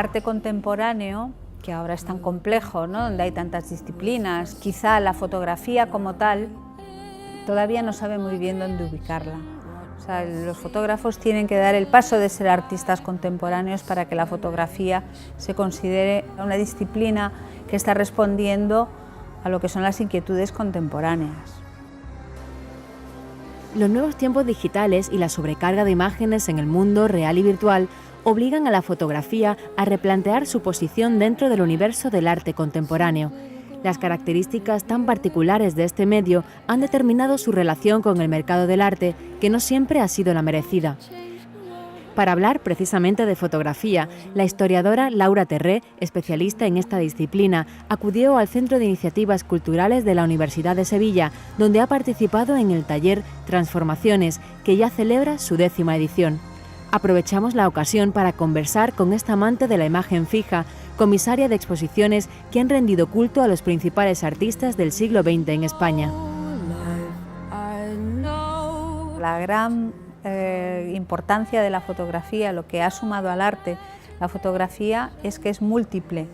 arte contemporáneo, que ahora es tan complejo, ¿no?, donde hay tantas disciplinas, quizá la fotografía como tal todavía no sabe muy bien dónde ubicarla. O sea, los fotógrafos tienen que dar el paso de ser artistas contemporáneos para que la fotografía se considere una disciplina que está respondiendo a lo que son las inquietudes contemporáneas. Los nuevos tiempos digitales y la sobrecarga de imágenes en el mundo real y virtual obligan a la fotografía a replantear su posición dentro del universo del arte contemporáneo. Las características tan particulares de este medio han determinado su relación con el mercado del arte, que no siempre ha sido la merecida. Para hablar precisamente de fotografía, la historiadora Laura Terré, especialista en esta disciplina, acudió al Centro de Iniciativas Culturales de la Universidad de Sevilla, donde ha participado en el taller Transformaciones, que ya celebra su 10ª edición. Aprovechamos la ocasión para conversar con esta amante de la imagen fija, comisaria de exposiciones que han rendido culto a los principales artistas del siglo XX en España. La gran importancia de la fotografía, lo que ha sumado al arte la fotografía, es que es múltiple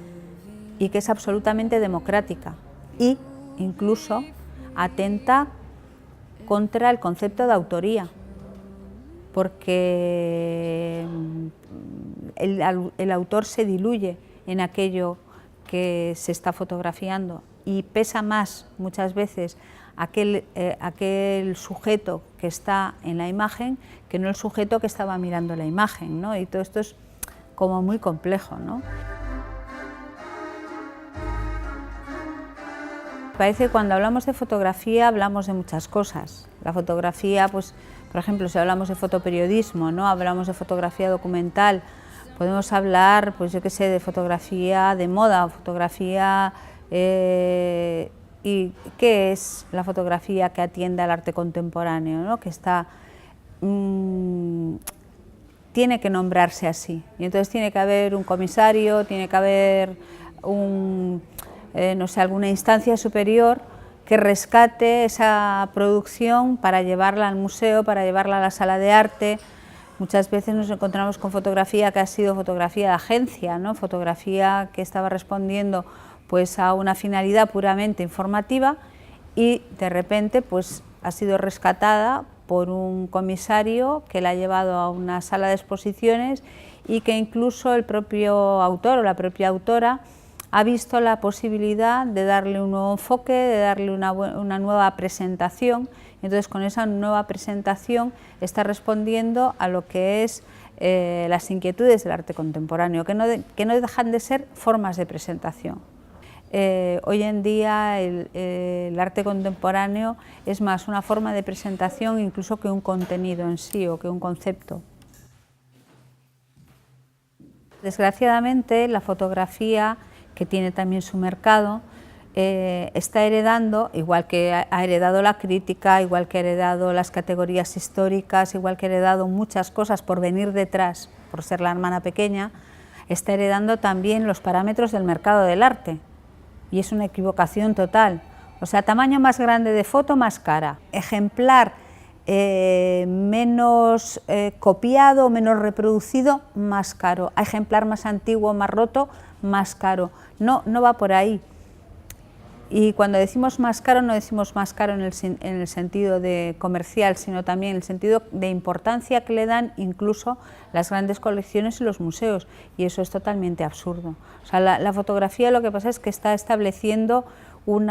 y que es absolutamente democrática e incluso atenta contra el concepto de autoría, porque el autor se diluye en aquello que se está fotografiando y pesa más muchas veces aquel sujeto que está en la imagen que no el sujeto que estaba mirando la imagen, ¿no? Y todo esto es como muy complejo, ¿no? Parece que cuando hablamos de fotografía hablamos de muchas cosas. La fotografía, pues, por ejemplo, si hablamos de fotoperiodismo, ¿no?, hablamos de fotografía documental, podemos hablar, pues yo qué sé, de fotografía de moda, fotografía... ¿Y qué es la fotografía que atiende al arte contemporáneo, ¿no?, que está... tiene que nombrarse así, y entonces tiene que haber un comisario, tiene que haber no sé, alguna instancia superior que rescate esa producción para llevarla al museo, para llevarla a la sala de arte. Muchas veces nos encontramos con fotografía que ha sido fotografía de agencia, ¿no?, fotografía que estaba respondiendo pues a una finalidad puramente informativa y de repente pues ha sido rescatada por un comisario que la ha llevado a una sala de exposiciones y que incluso el propio autor o la propia autora ha visto la posibilidad de darle un nuevo enfoque, de darle una nueva presentación. Entonces, con esa nueva presentación está respondiendo a lo que es las inquietudes del arte contemporáneo, que no dejan de ser formas de presentación. Hoy en día el arte contemporáneo es más una forma de presentación incluso que un contenido en sí o que un concepto. Desgraciadamente, la fotografía, que tiene también su mercado, está heredando, igual que ha heredado la crítica, igual que ha heredado las categorías históricas, igual que ha heredado muchas cosas por venir detrás, por ser la hermana pequeña, está heredando también los parámetros del mercado del arte. Y es una equivocación total. O sea, tamaño más grande de foto, más cara. Ejemplar menos copiado, menos reproducido, más caro. Ejemplar más antiguo, más roto, más caro. No va por ahí. Y cuando decimos más caro, no decimos más caro en el sentido de comercial, sino también en el sentido de importancia que le dan incluso las grandes colecciones y los museos, y eso es totalmente absurdo. O sea, la fotografía, lo que pasa es que está estableciendo un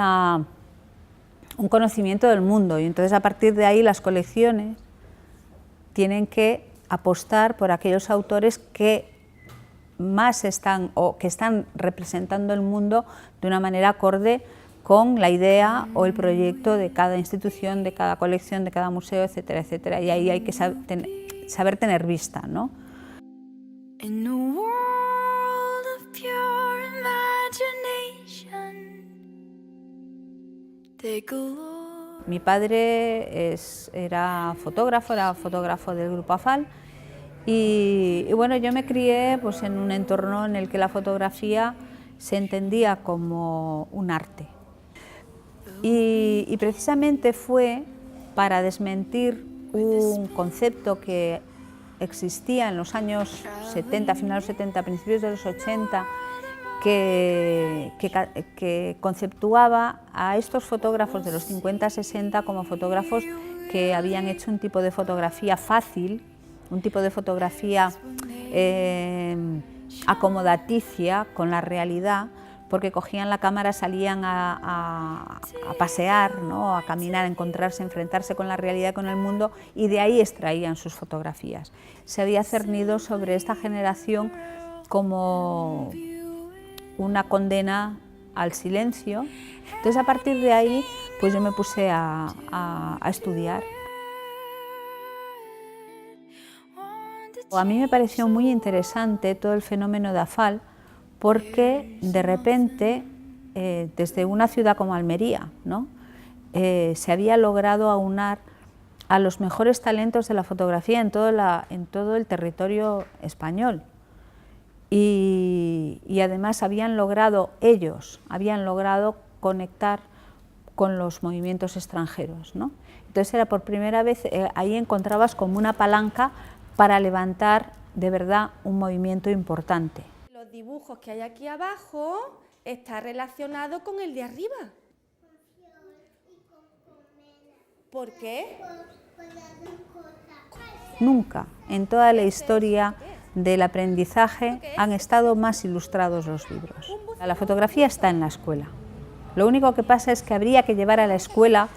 conocimiento del mundo, y entonces a partir de ahí las colecciones tienen que apostar por aquellos autores que más están o que están representando el mundo de una manera acorde con la idea o el proyecto de cada institución, de cada colección, de cada museo, etcétera, etcétera. Y ahí hay que saber tener vista, ¿no? Mi padre era fotógrafo del Grupo AFAL, y bueno, yo me crié pues, en un entorno en el que la fotografía se entendía como un arte. Y precisamente fue para desmentir un concepto que existía en los años 70, finales 70, principios de los 80, que conceptuaba a estos fotógrafos de los 50-60 como fotógrafos que habían hecho un tipo de fotografía fácil, un tipo de fotografía acomodaticia con la realidad, porque cogían la cámara, salían a pasear, ¿no?, a caminar, a encontrarse, a enfrentarse con la realidad, con el mundo, y de ahí extraían sus fotografías. Se había cernido sobre esta generación como una condena al silencio. Entonces, a partir de ahí, pues yo me puse a estudiar. A mí me pareció muy interesante todo el fenómeno de Afal, porque de repente, desde una ciudad como Almería, ¿no?, se había logrado aunar a los mejores talentos de la fotografía en todo el territorio español. Y además ellos habían logrado conectar con los movimientos extranjeros, ¿no? Entonces era por primera vez, ahí encontrabas como una palanca para levantar de verdad un movimiento importante. Los dibujos que hay aquí abajo está relacionado con el de arriba. ¿Por qué? Nunca en toda la historia del aprendizaje han estado más ilustrados los libros. La fotografía está en la escuela. Lo único que pasa es que habría que llevar a la escuela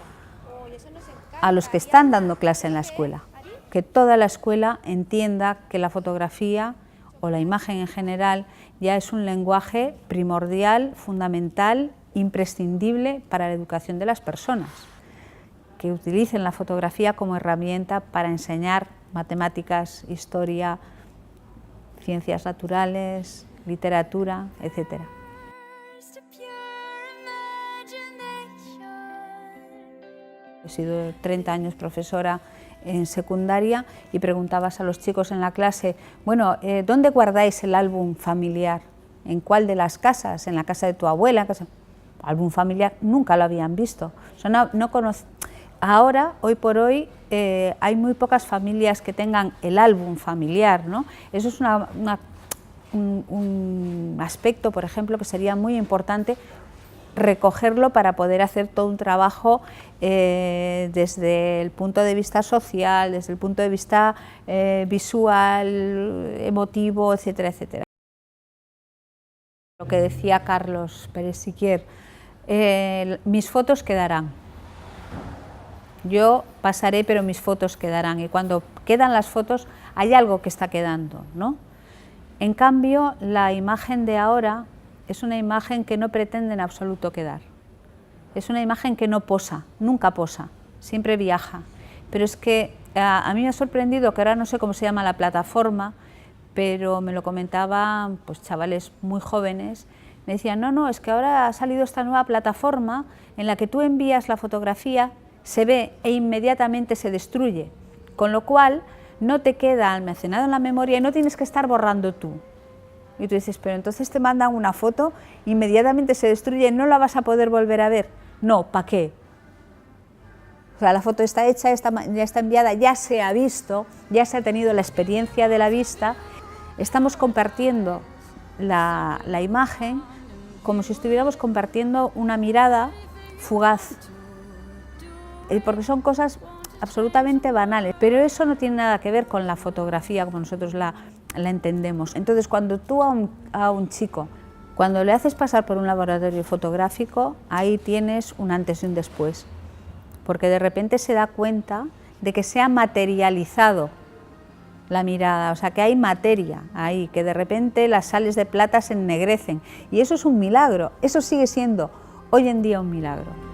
a los que están dando clase en la escuela, que toda la escuela entienda que la fotografía o la imagen en general ya es un lenguaje primordial, fundamental, imprescindible para la educación de las personas, que utilicen la fotografía como herramienta para enseñar matemáticas, historia, ciencias naturales, literatura, etc. He sido 30 años profesora en secundaria y preguntabas a los chicos en la clase, bueno, ¿dónde guardáis el álbum familiar? ¿En cuál de las casas? ¿En la casa de tu abuela? Álbum familiar nunca lo habían visto. O sea, ahora, hoy por hoy, hay muy pocas familias que tengan el álbum familiar, ¿no? Eso es un aspecto, por ejemplo, que sería muy importante recogerlo para poder hacer todo un trabajo desde el punto de vista social, desde el punto de vista visual, emotivo, etcétera, etcétera. Lo que decía Carlos Pérez Siquier, mis fotos quedarán. Yo pasaré, pero mis fotos quedarán, y cuando quedan las fotos hay algo que está quedando, ¿no? En cambio, la imagen de ahora es una imagen que no pretende en absoluto quedar. Es una imagen que no posa, nunca posa, siempre viaja. Pero es que a mí me ha sorprendido que ahora no sé cómo se llama la plataforma, pero me lo comentaban pues, chavales muy jóvenes. Me decían, no, es que ahora ha salido esta nueva plataforma en la que tú envías la fotografía, se ve e inmediatamente se destruye, con lo cual no te queda almacenado en la memoria y no tienes que estar borrando tú. Y tú dices, pero entonces te mandan una foto, inmediatamente se destruye, no la vas a poder volver a ver. No, ¿para qué? O sea, la foto está hecha, ya está enviada, ya se ha visto, ya se ha tenido la experiencia de la vista. Estamos compartiendo la imagen como si estuviéramos compartiendo una mirada fugaz, porque son cosas absolutamente banales, pero eso no tiene nada que ver con la fotografía como nosotros la entendemos. Entonces, cuando tú a un chico, cuando le haces pasar por un laboratorio fotográfico, ahí tienes un antes y un después, porque de repente se da cuenta de que se ha materializado la mirada, o sea, que hay materia ahí, que de repente las sales de plata se ennegrecen, y eso es un milagro, eso sigue siendo hoy en día un milagro.